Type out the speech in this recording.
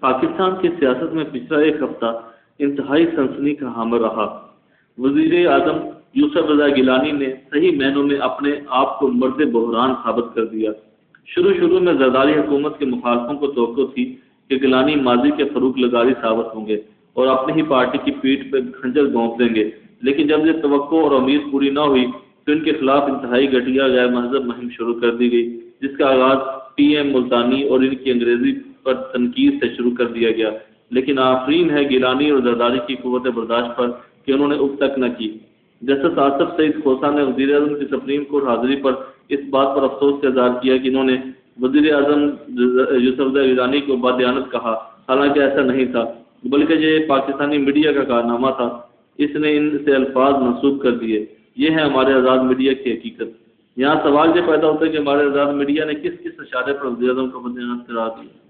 پاکستان کی سیاست میں پچھلا ایک ہفتہ انتہائی سنسنی کا حامل رہا۔ وزیر اعظم یوسف رضا گیلانی نے صحیح معنوں میں اپنے آپ کو مرد بحران ثابت کر دیا۔ شروع میں زرداری حکومت کے مخالفوں کو توقع تھی کہ گیلانی ماضی کے فروغ لغاری ثابت ہوں گے اور اپنی ہی پارٹی کی پیٹھ پہ خنجر گھونپ دیں گے، لیکن جب یہ توقع اور امید پوری نہ ہوئی تو ان کے خلاف انتہائی گھٹیا غیر مہذب مہم شروع کر دی گئی، جس کا آغاز پی ایم ملتانی اور ان کی انگریزی پر تنقید سے شروع کر دیا گیا۔ لیکن آفرین ہے گیلانی اور زرداری کی قوت برداشت پر کہ انہوں نے اب تک نہ کی۔ جسٹس آصف سعید کھوسہ نے وزیر اعظم کی سپریم کورٹ حاضری پر اس بات پر افسوس کا اظہار کیا کہ انہوں نے وزیر اعظم یوسف رضا گیلانی کو بددیانت کہا، حالانکہ ایسا نہیں تھا، بلکہ یہ پاکستانی میڈیا کا کارنامہ تھا۔ اس نے ان سے الفاظ منسوب کر دیے۔ یہ ہے ہمارے آزاد میڈیا کی حقیقت۔ یہاں سوال یہ پیدا ہوتا ہے کہ ہمارے آزاد میڈیا نے کس اشارے پر وزیر اعظم کو بددیانت قرار دیا۔